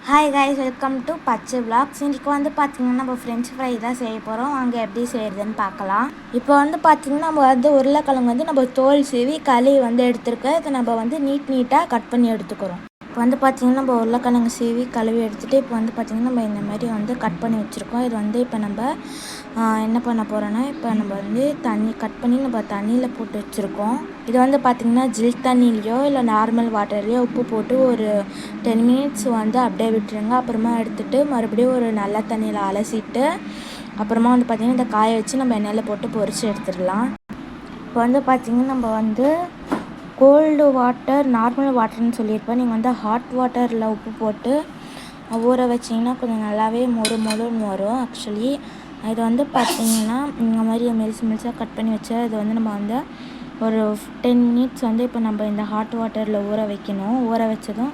Hi guys, welcome to பச்சை vlogs. இன்றைக்கி வந்து பார்த்திங்கன்னா நம்ம ஃப்ரெஞ்ச் ஃப்ரை தான் செய்ய போகிறோம். அங்கே எப்படி செய்கிறதுன்னு பார்க்கலாம். இப்போ வந்து பார்த்திங்கன்னா நம்ம வந்து உருளைக்கிழங்கு வந்து நம்ம தோல் சீவி களி வந்து எடுத்துருக்கோம். இதை நம்ம வந்து நீட்டாக கட் பண்ணி எடுத்துக்கிறோம். இப்போ வந்து பார்த்திங்கன்னா நம்ம உருளைக்கிழங்கு சீவி கழுவி எடுத்துகிட்டு இப்போ வந்து பார்த்திங்கன்னா நம்ம இந்த மாதிரி வந்து கட் பண்ணி வச்சுருக்கோம். இது வந்து இப்போ நம்ம என்ன பண்ண போகிறோன்னா, இப்போ நம்ம வந்து தண்ணி கட் பண்ணி நம்ம தண்ணியில் போட்டு வச்சுருக்கோம். இது வந்து பார்த்திங்கன்னா ஜில் தண்ணிலையோ இல்லை நார்மல் வாட்டர்லேயோ உப்பு போட்டு ஒரு 10 மினிட்ஸ் வந்து அப்படியே விட்டுருங்க. அப்புறமா எடுத்துகிட்டு மறுபடியும் ஒரு நல்ல தண்ணியில் அலசிட்டு அப்புறமா வந்து பார்த்திங்கன்னா இந்த காய வச்சு நம்ம எண்ணெயில் போட்டு பொரித்து எடுத்துடலாம். இப்போ வந்து பார்த்திங்கன்னா நம்ம வந்து கோல்டு வாட்டர் நார்மல் வாட்டர்னு சொல்லியிருப்பேன். நீங்கள் வந்து ஹாட் வாட்டரில் உப்பு போட்டு ஊற வச்சிங்கன்னா கொஞ்சம் நல்லாவே மொறுன்னு வரும். ஆக்சுவலி இது வந்து பார்த்திங்கன்னா இந்த மாதிரி மெலிசாக கட் பண்ணி வச்சா இது வந்து நம்ம வந்து ஒரு 10 மினிட்ஸ் வந்து இப்போ நம்ம இந்த ஹாட் வாட்டரில் ஊற வைக்கணும். ஊற வச்சதும்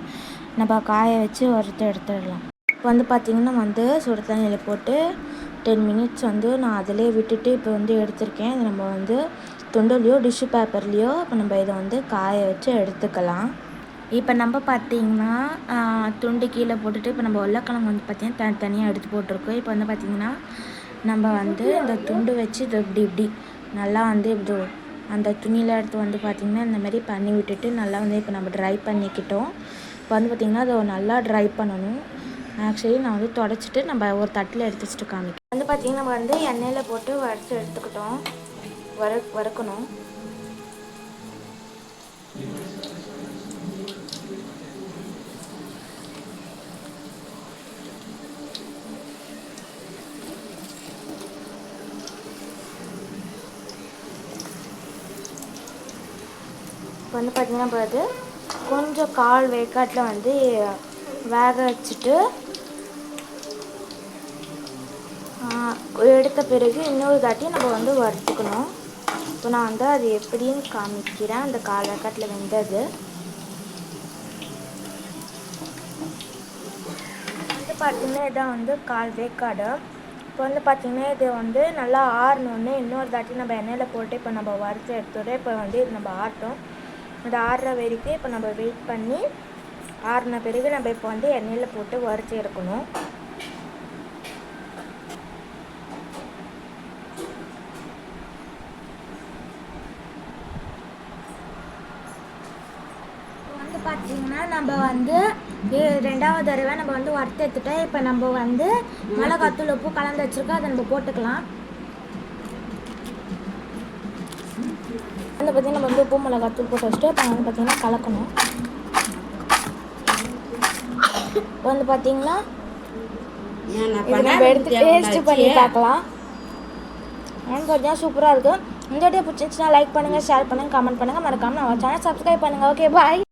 நம்ம காய வச்சு வறுத்து எடுத்துடலாம். இப்போ வந்து பார்த்திங்கன்னா வந்து சுடு தண்ணியில் போட்டு 10 மினிட்ஸ் வந்து நான் அதிலே விட்டுட்டு இப்போ வந்து எடுத்திருக்கேன். இது நம்ம வந்து துண்டுலையோ டிஷ்யூ பேப்பர்லேயோ இப்போ நம்ம இதை வந்து காய வச்சு எடுத்துக்கலாம். இப்போ நம்ம பார்த்திங்கன்னா துண்டு கீழே போட்டுட்டு இப்போ நம்ம உருளைக்கிழங்கு வந்து பார்த்திங்கன்னா தனியாக எடுத்து போட்டிருக்கோம். இப்போ வந்து பார்த்திங்கன்னா நம்ம வந்து இந்த துண்டு வச்சு இது இப்படி நல்லா வந்து இப்படி அந்த துணியில் எடுத்து வந்து பார்த்திங்கன்னா இந்த மாதிரி பண்ணி விட்டுட்டு நல்லா வந்து இப்போ நம்ம ட்ரை பண்ணிக்கிட்டோம். இப்போ வந்து பார்த்திங்கன்னா அதை நல்லா ட்ரை பண்ணணும். ஆக்சுவலி நான் வந்து தொடச்சிட்டு நம்ம ஒரு தட்டில் எடுத்து வச்சுட்டு காமிக்கிறேன். வந்து பார்த்திங்கன்னா நம்ம வந்து எண்ணெயில் போட்டு வறுத்து எடுத்துக்கிட்டோம். வறுக்கணும். இப்போ வந்து பார்த்திங்கன்னா இப்போ அது கொஞ்சம் கால் வேக்காட்டில் வந்து வேக வச்சுட்டு எடுத்த பிறகு இன்னொரு தாட்டி நம்ம வந்து வறுத்துக்கணும். இப்போ நான் வந்து அது எப்படின்னு காமிக்கிறேன். அந்த கால் வேக்காட்டில் வெந்தது வந்து பார்த்திங்கன்னா இதான் வந்து கால் வேக்காடு. இப்போ வந்து பார்த்திங்கன்னா இது வந்து நல்லா ஆறணுன்னு இன்னொரு தாட்டி நம்ம எண்ணெயில் போட்டு இப்போ நம்ம வறுத்து எடுத்துகிட்டு இப்போ வந்து இது நம்ம ஆட்டும். அது ஆறுற வரைக்கும் இப்போ நம்ம வெயிட் பண்ணி ஆறின பிறகு நம்ம இப்போ வந்து எண்ணெயில் போட்டு வறுத்து எடுக்கணும். வந்து பார்த்திங்கன்னா நம்ம வந்து ரெண்டாவது தடவை நம்ம வந்து வறுத்து எடுத்துட்டோம். இப்போ நம்ம வந்து மிளகாத்தூள் உப்பு கலந்து வச்சுருக்கோம். அதை நம்ம போட்டுக்கலாம். வந்து பார்த்திங்கன்னா நம்ம வந்து உப்பு மிளகாத்தூள் போட்டு வச்சுட்டு இப்போ வந்து பார்த்திங்கன்னா கலக்கணும். இப்போ வந்து பார்த்திங்கன்னா நம்ம எடுத்து டேஸ்ட் பண்ணி பார்க்கலாம். கொஞ்சம் சூப்பராக இருக்குது. இந்த வீடியோ பிடிச்சிருந்துச்சுன்னா லைக் பண்ணுங்கள், ஷேர் பண்ணுங்கள், கமெண்ட் பண்ணுங்கள், மறக்காமல் நம்ம சேனல் சப்ஸ்கிரைப் பண்ணுங்கள். ஓகே, பாய்.